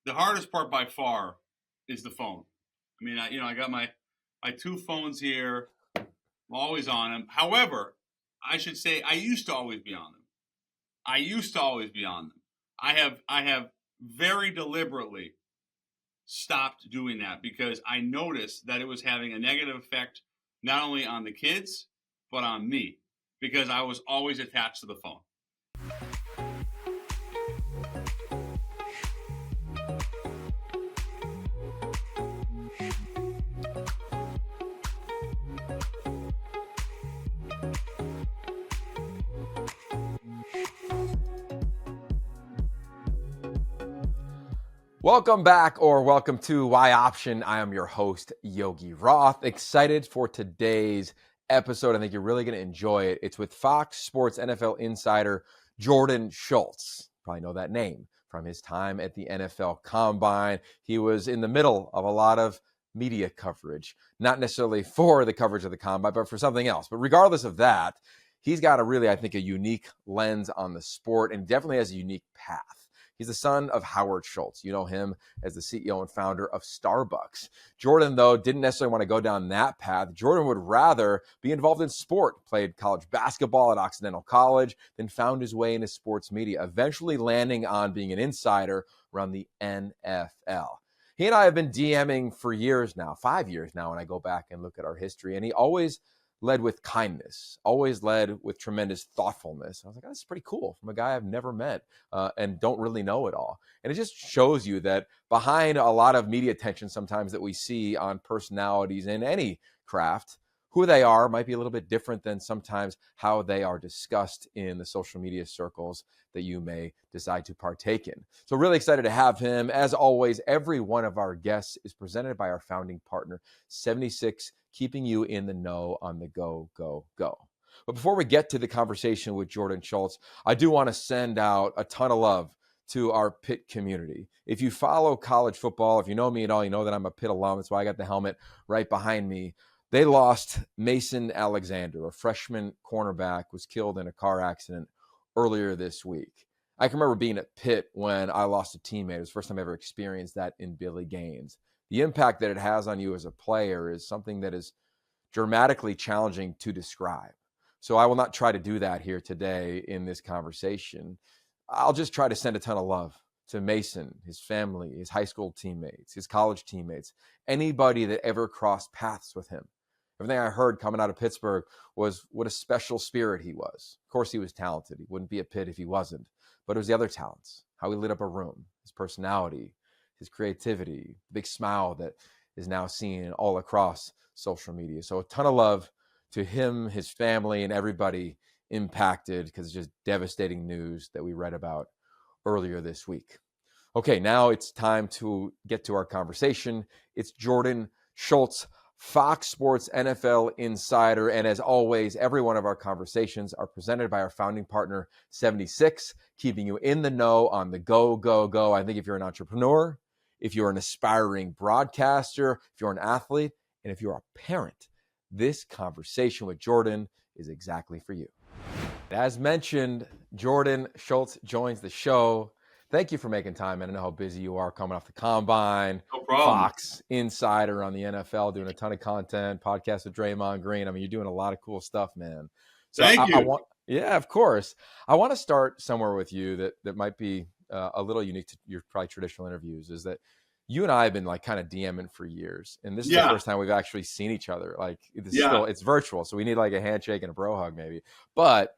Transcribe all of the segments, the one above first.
the hardest part by far is the phone. I mean, I got my two phones here. I'm always on them. However, I should say I used to always be on them. I have very deliberately stopped doing that because I noticed that it was having a negative effect not only on the kids, but on me, because I was always attached to the phone. Welcome back, or welcome to Why Option. I am your host, Yogi Roth. Excited for today's episode. I think you're really going to enjoy it. It's with Fox Sports NFL insider Jordan Schultz. Probably know that name from his time at the NFL Combine. He was in the middle of a lot of media coverage, not necessarily for the coverage of the Combine, but for something else. But regardless of that, he's got a unique lens on the sport and definitely has a unique path. He's the son of Howard Schultz. You know him as the CEO and founder of Starbucks. Jordan, though, didn't necessarily want to go down that path. Jordan would rather be involved in sport, played college basketball at Occidental College, then found his way into sports media, eventually landing on being an insider around the NFL. He and I have been DMing for years now, 5 years now, when I go back and look at our history, and he always led with kindness, always led with tremendous thoughtfulness. I was like, oh, that's pretty cool from a guy I've never met and don't really know at all. And it just shows you that behind a lot of media attention sometimes that we see on personalities in any craft, who they are might be a little bit different than sometimes how they are discussed in the social media circles that you may decide to partake in. So really excited to have him. As always, every one of our guests is presented by our founding partner, 76, keeping you in the know on the go, go, go. But before we get to the conversation with Jordan Schultz, I do want to send out a ton of love to our Pitt community. If you follow college football, if you know me at all, you know that I'm a Pitt alum. That's why I got the helmet right behind me. They lost Mason Alexander, a freshman cornerback, was killed in a car accident earlier this week. I can remember being at Pitt when I lost a teammate. It was the first time I ever experienced that in Billy Gaines. The impact that it has on you as a player is something that is dramatically challenging to describe. So I will not try to do that here today in this conversation. I'll just try to send a ton of love to Mason, his family, his high school teammates, his college teammates, anybody that ever crossed paths with him. Everything I heard coming out of Pittsburgh was what a special spirit he was. Of course, he was talented. He wouldn't be at Pitt if he wasn't. But it was the other talents, how he lit up a room, his personality, his creativity, the big smile that is now seen all across social media. So a ton of love to him, his family, and everybody impacted, because it's just devastating news that we read about earlier this week. Okay, now it's time to get to our conversation. It's Jordan Schultz, Fox Sports NFL insider. And as always, every one of our conversations are presented by our founding partner, 76, keeping you in the know on the go, go, go. I think if you're an entrepreneur, if you're an aspiring broadcaster, if you're an athlete, and if you're a parent, this conversation with Jordan is exactly for you. As mentioned, Jordan Schultz joins the show. Thank you for making time. I know how busy you are coming off the Combine. No problem. Fox insider on the NFL, doing a ton of content, podcast with Draymond Green. I mean, you're doing a lot of cool stuff, man. So Thank you. Yeah, of course. I want to start somewhere with you that might be a little unique to your probably traditional interviews, is that you and I have been like kind of DMing for years. And this is the first time we've actually seen each other. Like it's virtual. So we need like a handshake and a bro hug maybe. But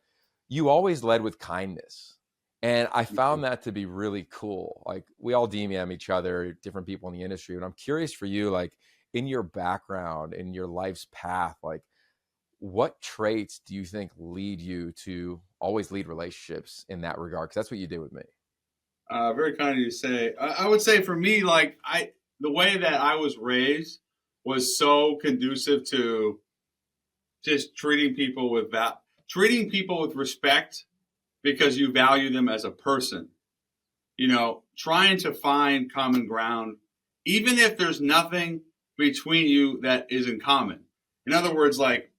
you always led with kindness. And I found that to be really cool. Like we all DM each other, different people in the industry. And I'm curious for you, like in your background, in your life's path, like what traits do you think lead you to always lead relationships in that regard? Because that's what you did with me. Very kind of you to say. I would say for me, like the way that I was raised was so conducive to just treating people with respect, because you value them as a person. You know, trying to find common ground, even if there's nothing between you that is in common. In other words, like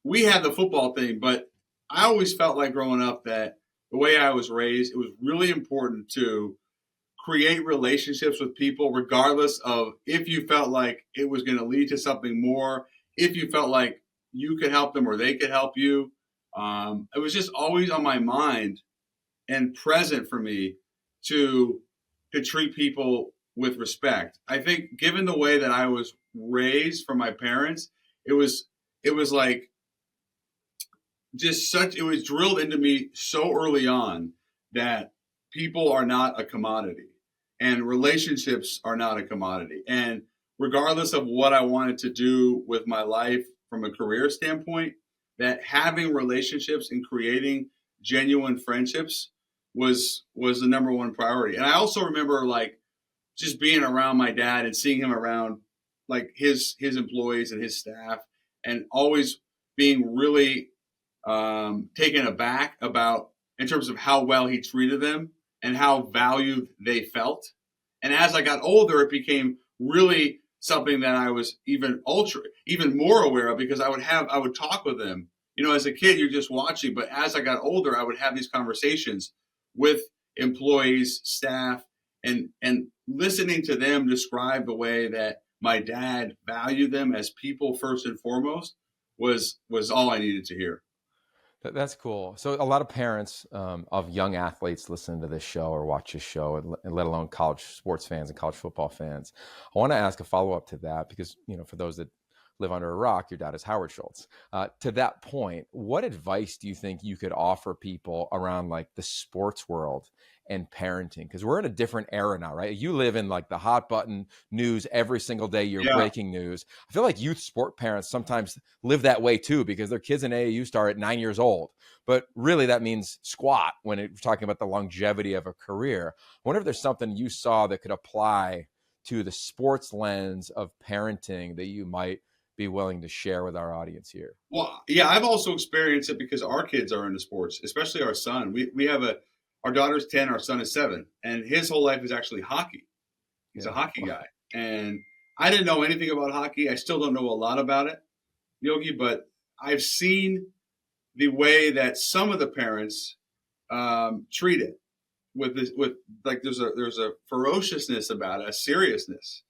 we had the football thing, but I always felt like growing up that the way I was raised, it was really important to create relationships with people, regardless of if you felt like it was going to lead to something more, if you felt like you could help them or they could help you. It was just always on my mind and present for me to treat people with respect. I think given the way that I was raised from my parents, it was like it was drilled into me so early on that people are not a commodity and relationships are not a commodity. And regardless of what I wanted to do with my life from a career standpoint, that having relationships and creating genuine friendships was the number one priority. And I also remember like just being around my dad and seeing him around like his employees and his staff, and always being really taken aback about in terms of how well he treated them and how valued they felt. And as I got older, it became really something that I was even more aware of, because I would talk with them. You know, as a kid, you're just watching, but as I got older, I would have these conversations with employees, staff, and listening to them describe the way that my dad valued them as people first and foremost was all I needed to hear. That's cool. So a lot of parents of young athletes listen to this show or watch this show, and let alone college sports fans and college football fans. I want to ask a follow-up to that because, you know, for those that live under a rock, your dad is Howard Schultz. To that point, what advice do you think you could offer people around like the sports world and parenting? Because we're in a different era now, right? You live in like the hot button news every single day. You're breaking news. I feel like youth sport parents sometimes live that way too, because their kids in AAU start at 9 years old. But really that means squat when we're talking about the longevity of a career. I wonder if there's something you saw that could apply to the sports lens of parenting that you might be willing to share with our audience here. Well, yeah, I've also experienced it because our kids are into sports, especially our son. We have our daughter's 10, our son is 7, and his whole life is actually hockey. He's a hockey guy. And I didn't know anything about hockey. I still don't know a lot about it, Yogi, but I've seen the way that some of the parents treat it with like there's a ferociousness about it, a seriousness.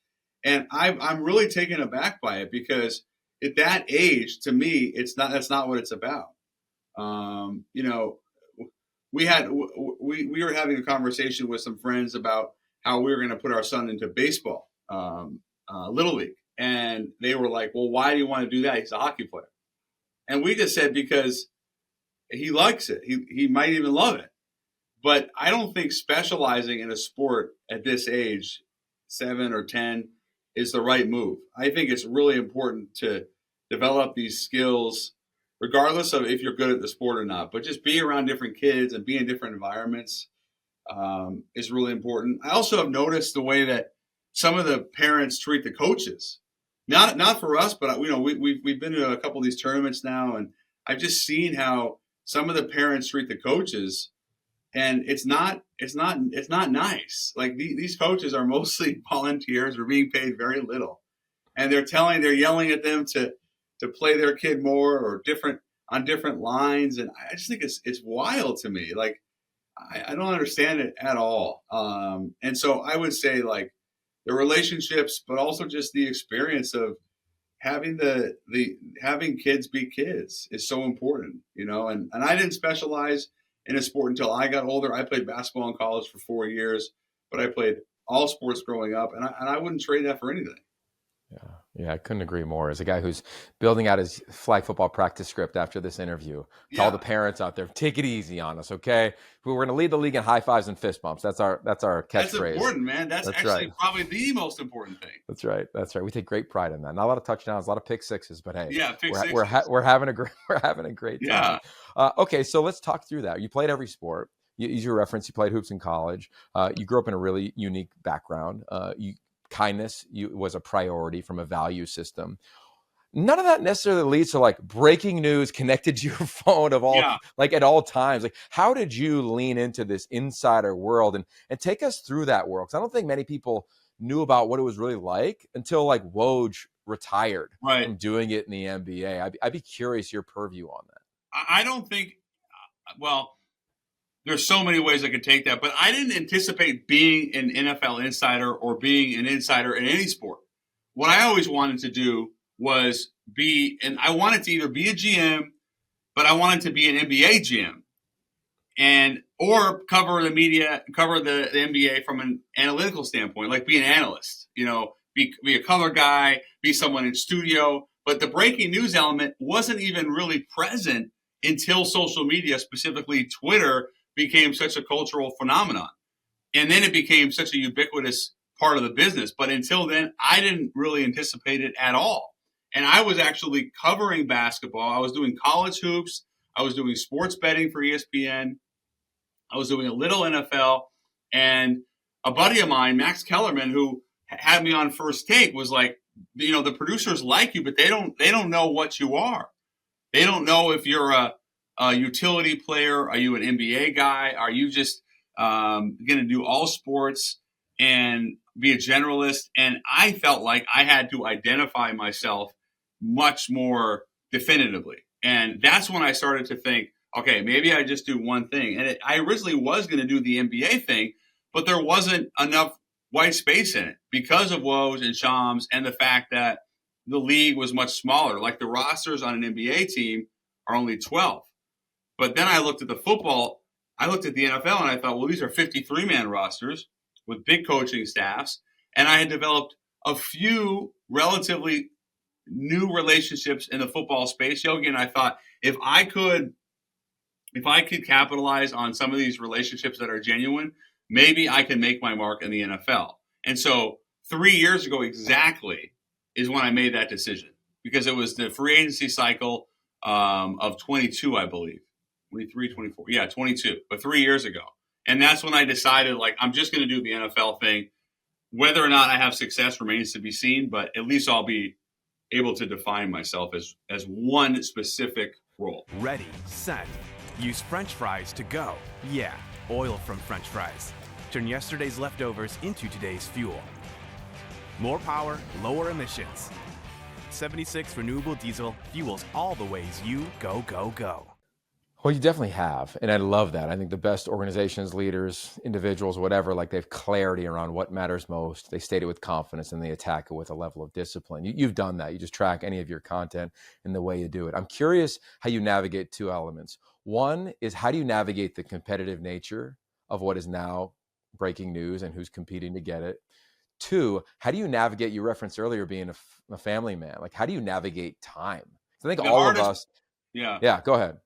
And I'm really taken aback by it, because at that age, to me, that's not what it's about. You know, we were having a conversation with some friends about how we were going to put our son into baseball, Little League. And they were like, well, why do you want to do that? He's a hockey player. And we just said, because he likes it. He might even love it. But I don't think specializing in a sport at this age, 7 or 10, is the right move. I think it's really important to develop these skills, regardless of if you're good at the sport or not. But just being around different kids and being in different environments is really important. I also have noticed the way that some of the parents treat the coaches. Not for us, but you know, we've been to a couple of these tournaments now, and I've just seen how some of the parents treat the coaches. And it's not nice. Like these coaches are mostly volunteers or being paid very little, and they're yelling at them to play their kid more or on different lines. And I just think it's wild to me. Like I don't understand it at all. And so I would say like the relationships, but also just the experience of having having kids be kids is so important, you know. And I didn't specialize in a sport until I got older. I played basketball in college for 4 years, but I played all sports growing up, and I wouldn't trade that for anything. Yeah, I couldn't agree more. As a guy who's building out his flag football practice script after this interview, to all the parents out there, take it easy on us, okay? We're going to lead the league in high fives and fist bumps. That's our catchphrase. That's important, man. That's actually right. Probably the most important thing. That's right. We take great pride in that. Not a lot of touchdowns, a lot of pick sixes, but hey, sixes. We're having a great time. Okay, so let's talk through that. You played every sport. You use your reference. You played hoops in college. You grew up in a really unique background. Kindness was a priority from a value system. None of that necessarily leads to like breaking news connected to your phone like at all times. Like, how did you lean into this insider world and take us through that world? Because I don't think many people knew about what it was really like until like Woj retired from doing it in the NBA. I'd be curious your purview on that. I don't think, well, there's so many ways I could take that, but I didn't anticipate being an NFL insider or being an insider in any sport. What I always wanted to do was I wanted to either be a GM, but I wanted to be an NBA GM or cover the media, cover the NBA from an analytical standpoint, like be an analyst, be a color guy, be someone in studio. But the breaking news element wasn't even really present until social media, specifically Twitter, became such a cultural phenomenon. And then it became such a ubiquitous part of the business. But until then, I didn't really anticipate it at all. And I was actually covering basketball. I was doing college hoops. I was doing sports betting for ESPN. I was doing a little NFL. And a buddy of mine, Max Kellerman, who had me on First Take, was like, the producers like you, but they don't know what you are. They don't know if you're a utility player. Are you an NBA guy? Are you just going to do all sports and be a generalist? And I felt like I had to identify myself much more definitively. And that's when I started to think, okay, maybe I just do one thing. And I originally was going to do the NBA thing, but there wasn't enough white space in it because of Woj and Shams and the fact that the league was much smaller. Like the rosters on an NBA team are only 12. But then I looked at the football, I looked at the NFL, and I thought, well, these are 53-man rosters with big coaching staffs. And I had developed a few relatively new relationships in the football space, Yogi. And I thought, if I could capitalize on some of these relationships that are genuine, maybe I can make my mark in the NFL. And so 3 years ago exactly is when I made that decision, because it was the free agency cycle of 22, I believe. 23, 24. Yeah, 22, but 3 years ago. And that's when I decided, like, I'm just going to do the NFL thing. Whether or not I have success remains to be seen, but at least I'll be able to define myself as one specific role. Ready, set. Use French fries to go. Yeah, oil from French fries. Turn yesterday's leftovers into today's fuel. More power, lower emissions. 76 renewable diesel fuels all the ways you go, go, go. Well, you definitely have. And I love that. I think the best organizations, leaders, individuals, whatever, like they have clarity around what matters most. They state it with confidence and they attack it with a level of discipline. You've done that. You just track any of your content in the way you do it. I'm curious how you navigate two elements. One is, how do you navigate the competitive nature of what is now breaking news and who's competing to get it? Two, how do you navigate, you referenced earlier being a family man. Like, how do you navigate time? So I think all of us. Yeah, go ahead.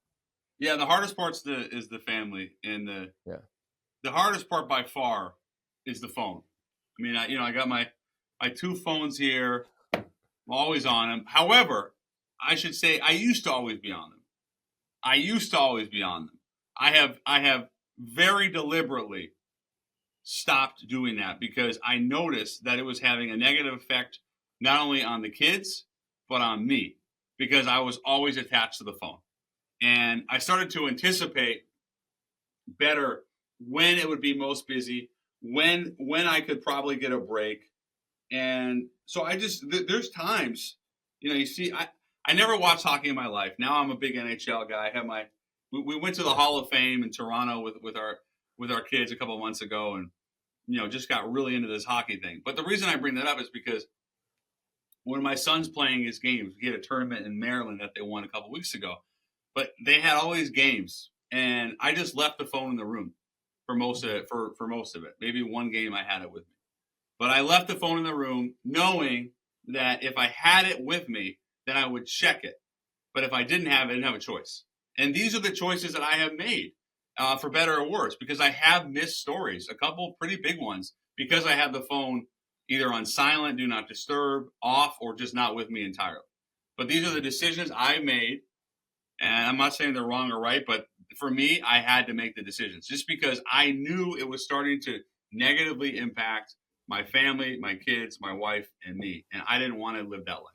Yeah, the hardest part is the family, and the hardest part by far is the phone. I mean, I got my two phones here. I'm always on them. However, I should say I used to always be on them. I have very deliberately stopped doing that because I noticed that it was having a negative effect not only on the kids but on me, because I was always attached to the phone. And I started to anticipate better when it would be most busy, when I could probably get a break. And so there's times, you see, I never watched hockey in my life. Now I'm a big NHL guy. We went to the Hall of Fame in Toronto with our kids a couple of months ago, and just got really into this hockey thing. But the reason I bring that up is because when my son's playing his games, we had a tournament in Maryland that they won a couple of weeks ago. But they had all these games, and I just left the phone in the room for most of it. For most of it, maybe one game I had it with me, but I left the phone in the room, knowing that if I had it with me, then I would check it. But if I didn't have it, I didn't have a choice. And these are the choices that I have made, for better or worse, because I have missed stories, a couple pretty big ones, because I had the phone either on silent, do not disturb, off, or just not with me entirely. But these are the decisions I made. And I'm not saying they're wrong or right, but for me, I had to make the decisions just because I knew it was starting to negatively impact my family, my kids, my wife, and me. And I didn't want to live that life.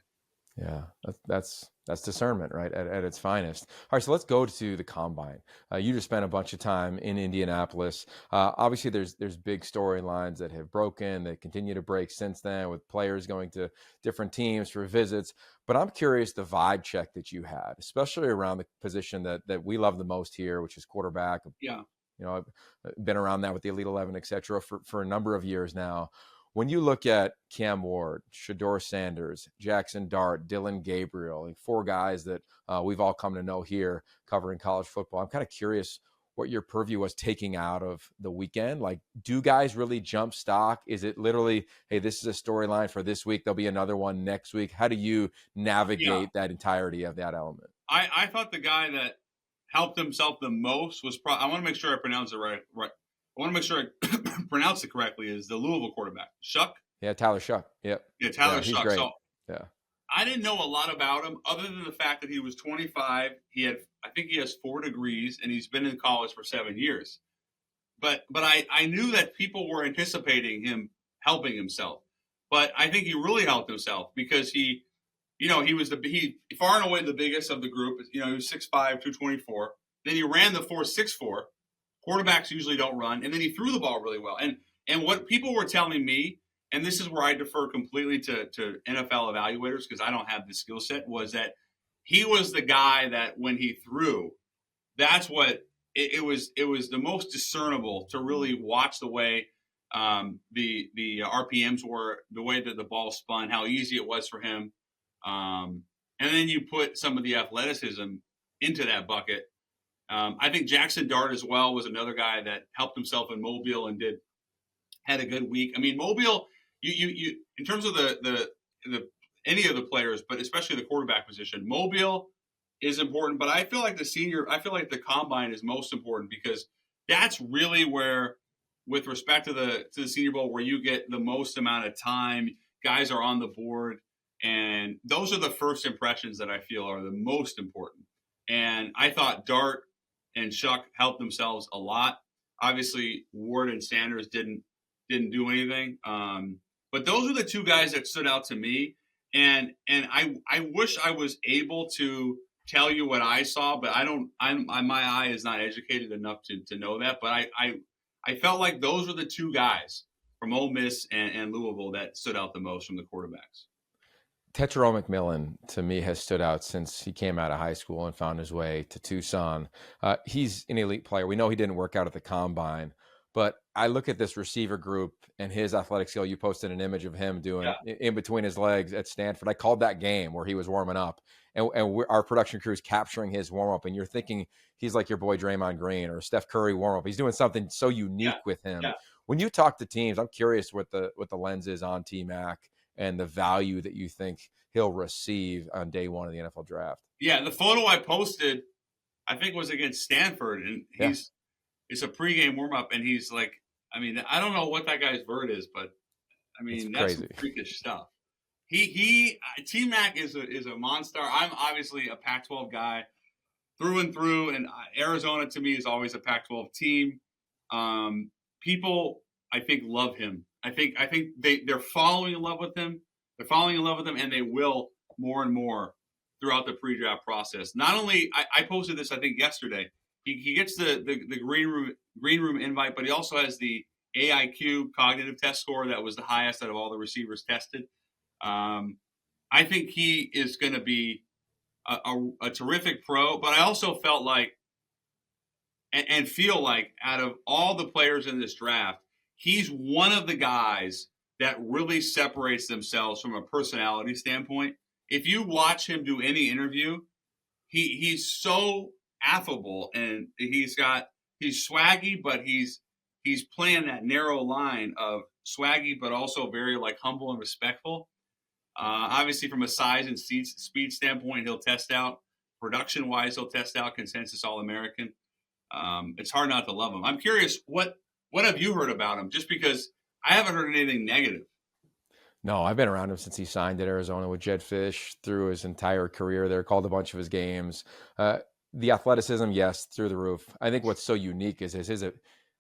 Yeah, that's discernment, right, at its finest. All right, so let's go to the combine. You just spent a bunch of time in Indianapolis. Obviously, there's big storylines that have broken, that continue to break since then, with players going to different teams for visits. But I'm curious the vibe check that you had, especially around the position that we love the most here, which is quarterback. Yeah. I've been around that with the Elite 11, et cetera, for a number of years now. When you look at Cam Ward, Shedeur Sanders, Jackson Dart, Dylan Gabriel, like 4 guys that we've all come to know here covering college football, I'm kind of curious what your purview was taking out of the weekend. Like, do guys really jump stock? Is it literally, hey, this is a storyline for this week, there'll be another one next week? How do you navigate that entirety of that element? I thought the guy that helped himself the most was I want to make sure I pronounce it right. I want to make sure I pronounce it correctly. Is the Louisville quarterback Shuck? Yeah, Tyler Shuck. Yep. Yeah, Tyler he's Shuck. Great. So yeah, I didn't know a lot about him other than the fact that he was 25. I think he has 4 degrees, and he's been in college for 7 years. But I knew that people were anticipating him helping himself. But I think he really helped himself because he was far and away the biggest of the group. He was 6'5", 224. Then he ran the 4.64. Quarterbacks usually don't run, and then he threw the ball really well. And what people were telling me, and this is where I defer completely to NFL evaluators because I don't have the skill set, was that he was the guy that when he threw, that's what it was. It was the most discernible to really watch the way the RPMs were, the way that the ball spun, how easy it was for him. And then you put some of the athleticism into that bucket. I think Jackson Dart as well was another guy that helped himself in Mobile and had a good week. I mean, Mobile, you in terms of the any of the players, but especially the quarterback position, Mobile is important. But I feel like the combine is most important because that's really where, with respect to the Senior Bowl, where you get the most amount of time, guys are on the board, and those are the first impressions that I feel are the most important. And I thought Dart and Shuck helped themselves a lot. Obviously, Ward and Sanders didn't do anything. But those are the 2 guys that stood out to me. And I wish I was able to tell you what I saw, but my eye is not educated enough to know that. But I felt like those were the 2 guys from Ole Miss and Louisville that stood out the most from the quarterbacks. Tetairoa McMillan, to me, has stood out since he came out of high school and found his way to Tucson. He's an elite player. We know he didn't work out at the combine, but I look at this receiver group and his athletic skill. You posted an image of him doing in between his legs at Stanford. I called that game where he was warming up, and our production crew is capturing his warm up, and you're thinking he's like your boy Draymond Green or Steph Curry warm up. He's doing something so unique with him. Yeah. When you talk to teams, I'm curious what the lens is on T-Mac and the value that you think he'll receive on day 1 of the NFL draft. Yeah, the photo I posted, I think, was against Stanford, and it's a pregame warm-up, and he's like, I mean, I don't know what that guy's vert is, but, I mean, that's some freakish stuff. T-Mac is a monster. I'm obviously a Pac-12 guy through and through, and Arizona, to me, is always a Pac-12 team. People, I think, love him. I think they're falling in love with him. They're falling in love with him, and they will more and more throughout the pre-draft process. Not only I posted this, I think yesterday. He gets the green room invite, but he also has the AIQ cognitive test score that was the highest out of all the receivers tested. I think he is going to be a terrific pro, but I also felt like and feel like out of all the players in this draft, he's one of the guys that really separates themselves from a personality standpoint. If you watch him do any interview, he's so affable, and he's swaggy, but he's playing that narrow line of swaggy, but also very like humble and respectful. Obviously, from a size and speed standpoint, he'll test out. Production-wise, he'll test out consensus All-American. It's hard not to love him. I'm curious, what have you heard about him? Just because I haven't heard anything negative. No, I've been around him since he signed at Arizona with Jed Fish through his entire career there, called a bunch of his games. The athleticism, yes, through the roof. I think what's so unique is his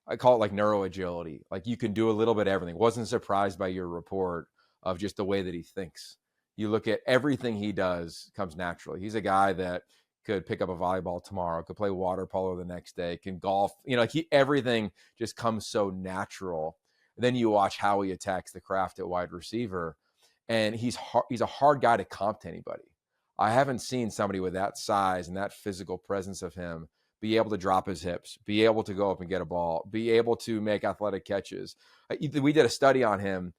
I call it like neuro agility. Like you can do a little bit of everything. Wasn't surprised by your report of just the way that he thinks. You look at everything he does comes naturally. He's a guy that could pick up a volleyball tomorrow, could play water polo the next day, can golf. Everything just comes so natural. And then you watch how he attacks the craft at wide receiver, and he's a hard guy to comp to anybody. I haven't seen somebody with that size and that physical presence of him be able to drop his hips, be able to go up and get a ball, be able to make athletic catches. We did a study on him,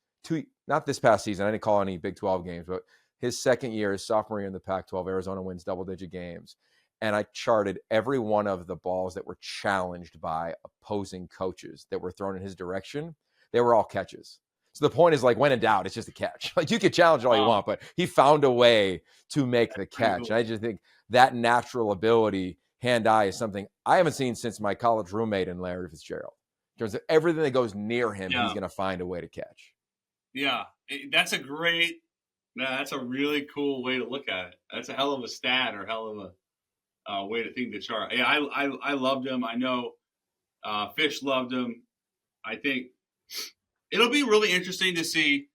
not this past season. I didn't call any Big 12 games, but his second year, his sophomore year in the Pac-12, Arizona wins double-digit games. And I charted every one of the balls that were challenged by opposing coaches that were thrown in his direction. They were all catches. So the point is, like, when in doubt, it's just a catch. Like, you can challenge all you want, but he found a way to make the catch. And I just think that natural ability, hand-eye, is something I haven't seen since my college roommate and Larry Fitzgerald. In terms of everything that goes near him, he's going to find a way to catch. Yeah, that's a really cool way to look at it. That's a hell of a stat, or hell of a way to think the chart. Yeah, I loved him. I know Fish loved him. I think it'll be really interesting to see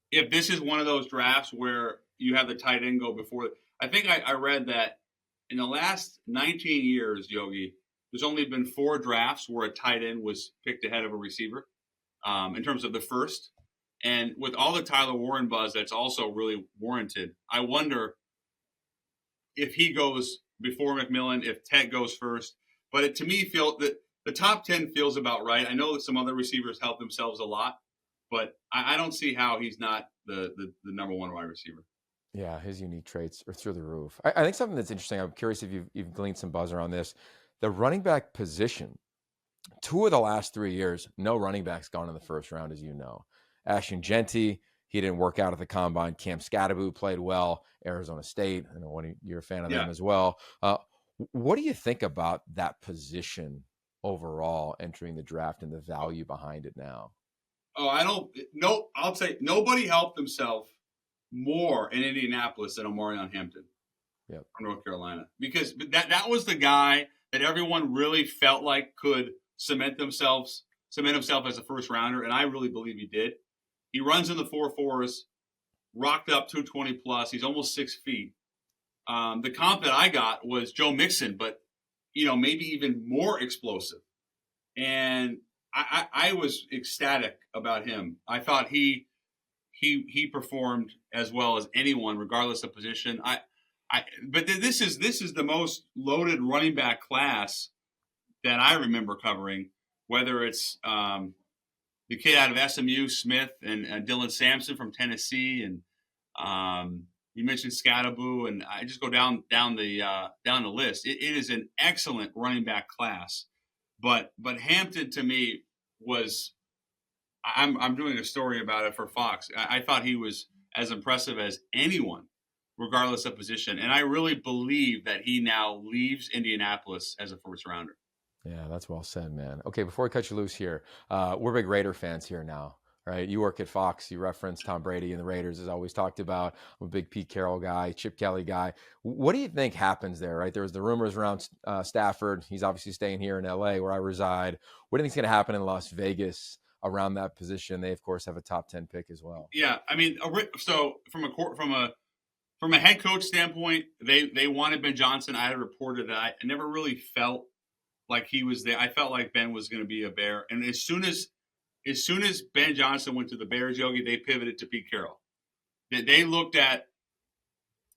if this is one of those drafts where you have the tight end go before. I think I read that in the last 19 years, Yogi, there's only been 4 drafts where a tight end was picked ahead of a receiver in terms of the first. And with all the Tyler Warren buzz, that's also really warranted. I wonder if he goes before McMillan, if Tet goes first. But to me, feel that the top 10 feels about right. I know that some other receivers help themselves a lot, but I don't see how he's not the number 1 wide receiver. Yeah, his unique traits are through the roof. I think something that's interesting, I'm curious if you've gleaned some buzz around this. The running back position, 2 of the last 3 years, no running backs gone in the first round, as you know. Ashton Genty, he didn't work out at the combine. Cam Scatterbo played well. Arizona State, I know you're a fan of them as well. What do you think about that position overall entering the draft and the value behind it now? I'll say nobody helped himself more in Indianapolis than Omarion Hampton from North Carolina, because that was the guy that everyone really felt like could cement himself as a first rounder, and I really believe he did. He runs in the 4.4s, rocked up 220 plus. He's almost 6 feet. The comp that I got was Joe Mixon, but maybe even more explosive. And I was ecstatic about him. I thought he performed as well as anyone, regardless of position. But this is the most loaded running back class that I remember covering. Whether it's the kid out of SMU, Smith, and Dylan Sampson from Tennessee, and you mentioned Scatterbo, and I just go down the list. It is an excellent running back class, but Hampton to me was. I'm doing a story about it for Fox. I thought he was as impressive as anyone, regardless of position, and I really believe that he now leaves Indianapolis as a first rounder. Yeah, that's well said, man. Okay, before we cut you loose here, we're big Raider fans here now, right? You work at Fox. You reference Tom Brady and the Raiders, as always talked about. I'm a big Pete Carroll guy, Chip Kelly guy. What do you think happens there, right? There was the rumors around Stafford. He's obviously staying here in L.A., where I reside. What do you think is going to happen in Las Vegas around that position? They, of course, have a top 10 pick as well. Yeah, I mean, so from a head coach standpoint, they wanted Ben Johnson. I had reported that I never really felt like he was there. I felt like Ben was going to be a Bear. And as soon as Ben Johnson went to the Bears, Yogi, they pivoted to Pete Carroll. They looked at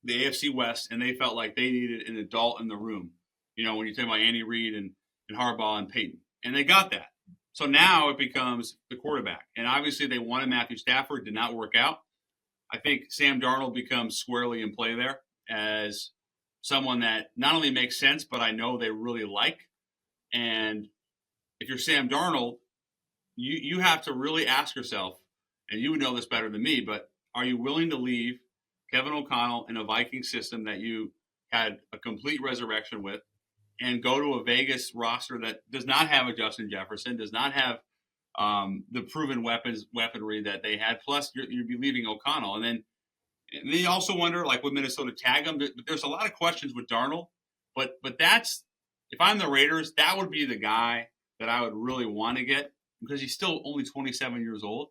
the AFC West and they felt like they needed an adult in the room. When you talk about Andy Reid and Harbaugh and Peyton. And they got that. So now it becomes the quarterback. And obviously they wanted Matthew Stafford, did not work out. I think Sam Darnold becomes squarely in play there as someone that not only makes sense, but I know they really like. And if you're Sam Darnold, you have to really ask yourself, and you would know this better than me, but are you willing to leave Kevin O'Connell in a Viking system that you had a complete resurrection with and go to a Vegas roster that does not have a Justin Jefferson, does not have the proven weaponry that they had, plus you'd be leaving O'Connell. And then you also wonder, like, would Minnesota tag him? There's a lot of questions with Darnold, but that's, if I'm the Raiders, that would be the guy that I would really want to get, because he's still only 27 years old.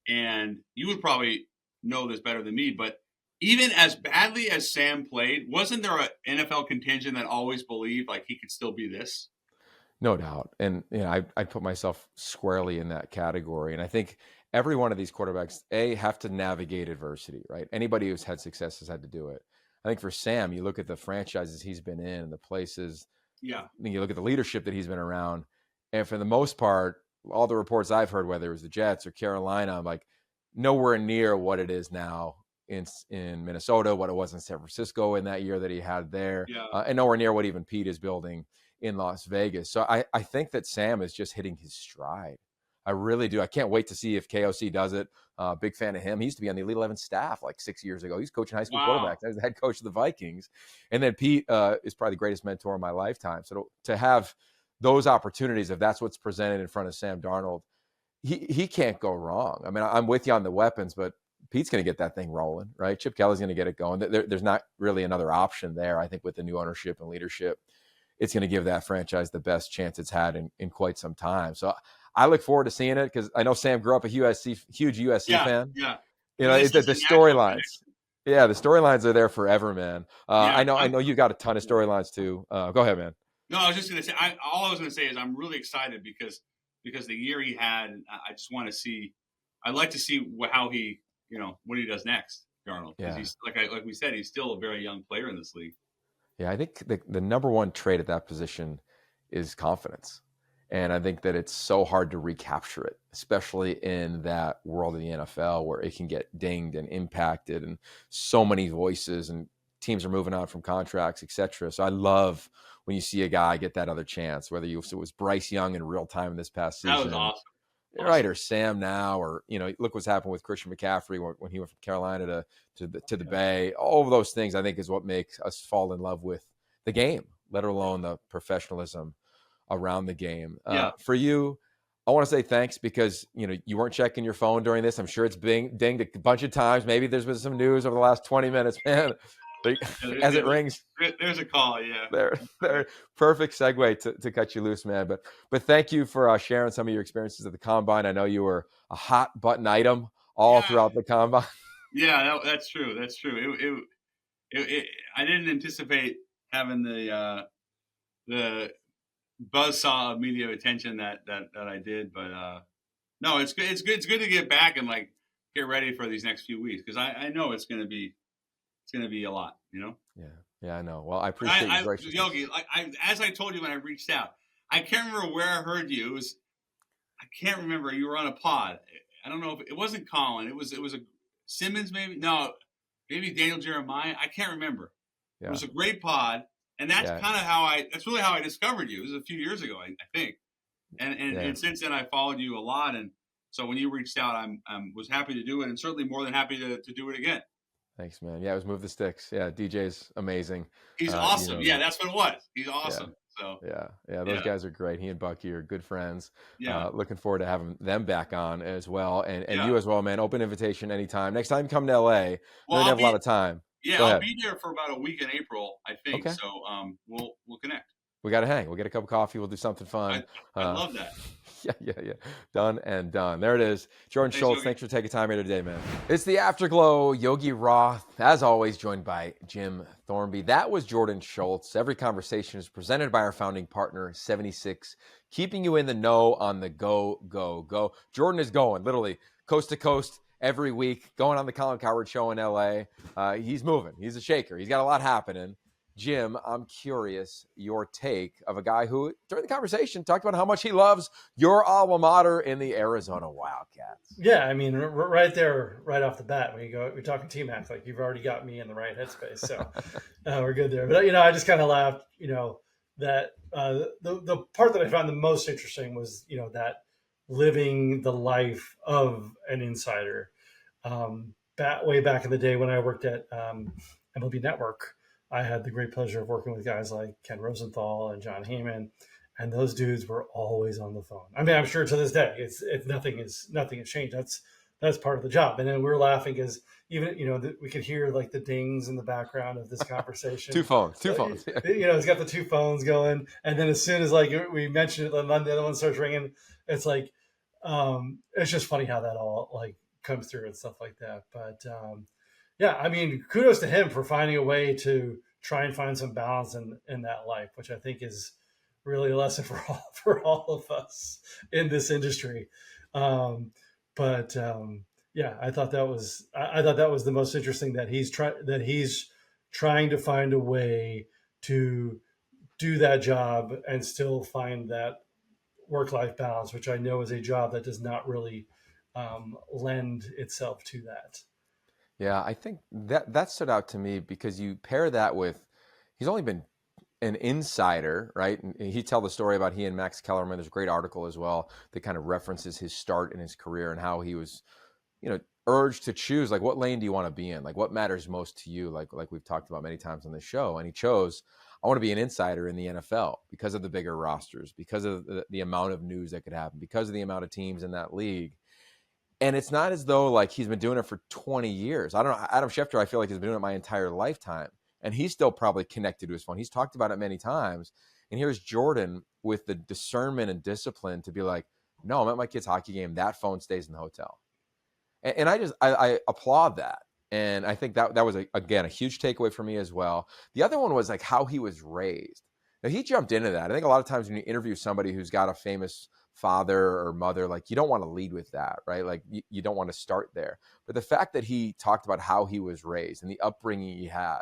And you would probably know this better than me, but even as badly as Sam played, wasn't there an NFL contingent that always believed like he could still be this? No doubt. And I put myself squarely in that category. And I think every one of these quarterbacks, have to navigate adversity, right? Anybody who's had success has had to do it. I think for Sam, you look at the franchises he's been in and the places Yeah. You look at the leadership that he's been around, and for the most part, all the reports I've heard, whether it was the Jets or Carolina, I'm like nowhere near what it is now in Minnesota, what it was in San Francisco in that year that he had there, Yeah. and nowhere near what even Pete is building in Las Vegas. So I think that Sam is just hitting his stride. I really do. I can't wait to see if KOC does it. Big fan of him. He used to be on the Elite 11 staff like 6 years ago. He's coaching high school Wow. quarterbacks. I was the head coach of the Vikings. And then Pete is probably the greatest mentor of my lifetime. So to have those opportunities, if that's what's presented in front of Sam Darnold, he can't go wrong. I mean, I'm with you on the weapons, but Pete's going to get that thing rolling, right? Chip Kelly's going to get it going. There's not really another option there. I think with the new ownership and leadership, it's going to give that franchise the best chance it's had in quite some time. So I look forward to seeing it because I know Sam grew up a huge USC fan. Yeah. You know, the storylines. Yeah, the storylines are there forever, man. I know you got a ton of storylines too. Go ahead, man. No, I was just going to say, all I was going to say is I'm really excited because the year he had, I just want to see, I'd like to see how he, what he does next, Darnold. Because he's, like we said, he's still a very young player in this league. Yeah, I think the number one trait at that position is confidence. And I think that it's so hard to recapture it, especially in that world of the NFL where it can get dinged and impacted and so many voices and teams are moving on from contracts, et cetera. So I love when you see a guy get that other chance, whether it was Bryce Young in real time this past season. That was awesome. Right, or Sam now, or look what's happened with Christian McCaffrey when he went from Carolina to the Bay. All of those things, I think, is what makes us fall in love with the game, let alone the professionalism around the game. For you, I want to say thanks because you weren't checking your phone during this. I'm sure it's being dinged a bunch of times. Maybe there's been some news over the last 20 minutes, man. As it rings, there's a call. Yeah, there. Perfect segue to cut you loose, man. But thank you for sharing some of your experiences at the combine. I know you were a hot button item all throughout the combine. Yeah, that's true. That's true. I didn't anticipate having the buzzsaw of media attention that I did, but no, it's good. It's good to get back and get ready for these next few weeks because I know it's going to be a lot, Yeah, I know. Well, I appreciate you graciousnly. Yogi, as I told you when I reached out, I can't remember where I heard you. I can't remember. You were on a pod. I don't know if it wasn't Colin. It was a Simmons maybe. No, maybe Daniel Jeremiah. I can't remember. Yeah. It was a great pod, and that's kind of that's really how I discovered you. It was a few years ago, I think, and since then I followed you a lot, and so when you reached out, I was happy to do it, and certainly more than happy to do it again. Thanks, man. Yeah, it was Move the Sticks. Yeah, DJ's amazing. He's awesome. That's what it was. He's awesome. So those guys are great. He and Bucky are good friends. Yeah, looking forward to having them back on as well, and you as well, man. Open invitation anytime. Next time, come to LA. Well, we have a lot of time. Yeah, I'll be there for about a week in April, I think. Okay. So we'll connect. We got to hang. We'll get a cup of coffee. We'll do something fun. I love that. Yeah. Done and done. There it is. Jordan Schultz, thanks for taking time here today, man. It's the Afterglow. Yogi Roth, as always, joined by Jim Thornby. That was Jordan Schultz. Every conversation is presented by our founding partner, 76, keeping you in the know on the go, go, go. Jordan is going, literally, coast to coast every week, going on the Colin Cowherd Show in LA. He's moving. He's a shaker. He's got a lot happening. Jim, I'm curious your take of a guy who, during the conversation, talked about how much he loves your alma mater in the Arizona Wildcats. Yeah, I mean, right there, right off the bat, when we're talking T-Mac, you've already got me in the right headspace, so we're good there. But I just kind of laughed, that the part that I found the most interesting was, that living the life of an insider. Way back in the day when I worked at MLB Network, I had the great pleasure of working with guys like Ken Rosenthal and John Heyman, and those dudes were always on the phone. I mean, I'm sure to this day, nothing has changed. That's part of the job. And then we're laughing because even we could hear the dings in the background of this conversation. Two phones. He's got the two phones going, and then as soon as we mentioned it, the other one starts ringing. It's it's just funny how that all comes through and stuff like that. But yeah, I mean, kudos to him for finding a way to try and find some balance in that life, which I think is really a lesson for all of us in this industry. Yeah, I thought that was the most interesting, that he's trying to find a way to do that job and still find that work-life balance, which I know is a job that does not really lend itself to that. Yeah, I think that stood out to me because you pair that with, he's only been an insider, right? And he tell the story about he and Max Kellerman. There's a great article as well that kind of references his start in his career and how he was, urged to choose, like, what lane do you want to be in? Like, what matters most to you? Like we've talked about many times on this show. And he chose, I want to be an insider in the NFL because of the bigger rosters, because of the amount of news that could happen, because of the amount of teams in that league. And it's not as though like he's been doing it for 20 years. I don't know. Adam Schefter, I feel like, has been doing it my entire lifetime. And he's still probably connected to his phone. He's talked about it many times. And here's Jordan with the discernment and discipline to be like, no, I'm at my kid's hockey game. That phone stays in the hotel. And I applaud that. And I think that was, again, a huge takeaway for me as well. The other one was like how he was raised. Now, he jumped into that. I think a lot of times when you interview somebody who's got a famous father or mother, like, you don't want to lead with that, right? Like, you don't want to start there. But the fact that he talked about how he was raised and the upbringing he had,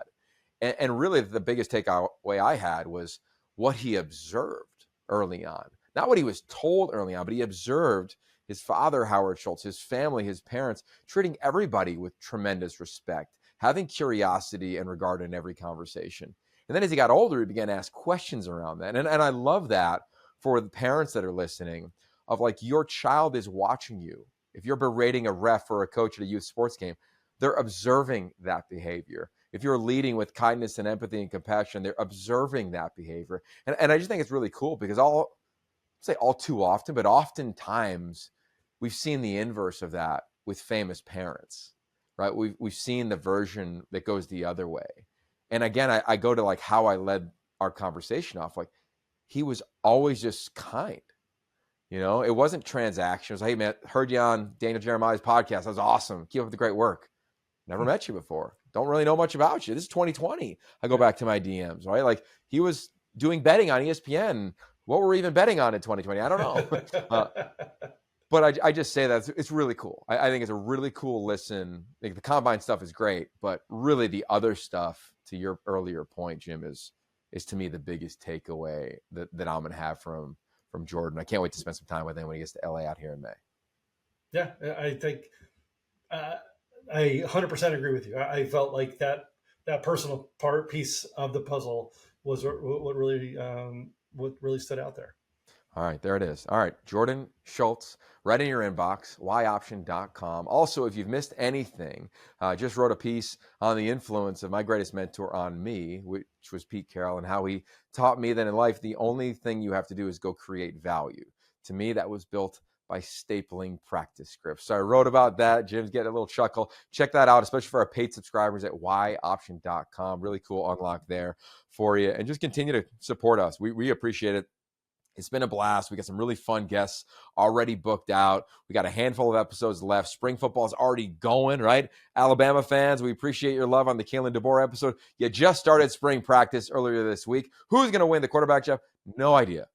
and really the biggest takeaway I had was what he observed early on. Not what he was told early on, but he observed his father, Howard Schultz, his family, his parents, treating everybody with tremendous respect, having curiosity and regard in every conversation. And then as he got older, he began to ask questions around that. And I love that for the parents that are listening, of like, your child is watching you. If you're berating a ref or a coach at a youth sports game, they're observing that behavior. If you're leading with kindness and empathy and compassion, they're observing that behavior. And I just think it's really cool because all too often, but oftentimes we've seen the inverse of that with famous parents, right? We've seen the version that goes the other way. And again, I go to like how I led our conversation off. Like, he was always just kind. It wasn't transactional. It was, hey man, heard you on Daniel Jeremiah's podcast. That was awesome. Keep up the great work. Never met you before. Don't really know much about you. This is 2020. I go back to my DMs, right? Like, he was doing betting on ESPN. What were we even betting on in 2020? I don't know. But I just say that it's really cool. I think it's a really cool listen. Like, the combine stuff is great, but really the other stuff, to your earlier point, Jim, is to me the biggest takeaway that I'm going to have from Jordan. I can't wait to spend some time with him when he gets to LA out here in May. Yeah, I think I 100% agree with you. I felt like that personal piece of the puzzle was what really stood out there. All right, there it is. All right, Jordan Schultz, right in your inbox, yoption.com. Also, if you've missed anything, just wrote a piece on the influence of my greatest mentor on me, which was Pete Carroll, and how he taught me that in life, the only thing you have to do is go create value. To me, that was built by stapling practice scripts. So I wrote about that. Jim's getting a little chuckle. Check that out, especially for our paid subscribers at yoption.com. Really cool unlock there for you. And just continue to support us. We appreciate it. It's been a blast. We got some really fun guests already booked out. We got a handful of episodes left. Spring football is already going, right? Alabama fans, we appreciate your love on the Kalen DeBoer episode. You just started spring practice earlier this week. Who's going to win the quarterback job? No idea.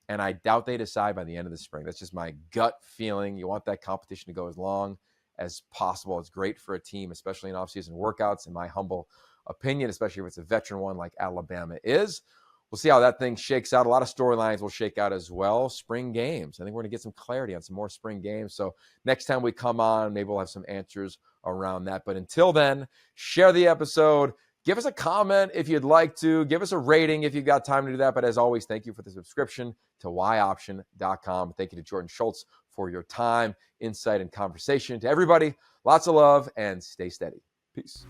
And I doubt they decide by the end of the spring. That's just my gut feeling. You want that competition to go as long as possible. It's great for a team, especially in offseason workouts, in my humble opinion, especially if it's a veteran one like Alabama is. We'll see how that thing shakes out. A lot of storylines will shake out as well. Spring games. I think we're going to get some clarity on some more spring games. So next time we come on, maybe we'll have some answers around that. But until then, share the episode. Give us a comment if you'd like to. Give us a rating if you've got time to do that. But as always, thank you for the subscription to yoption.com. Thank you to Jordan Schultz for your time, insight, and conversation. To everybody, lots of love and stay steady. Peace.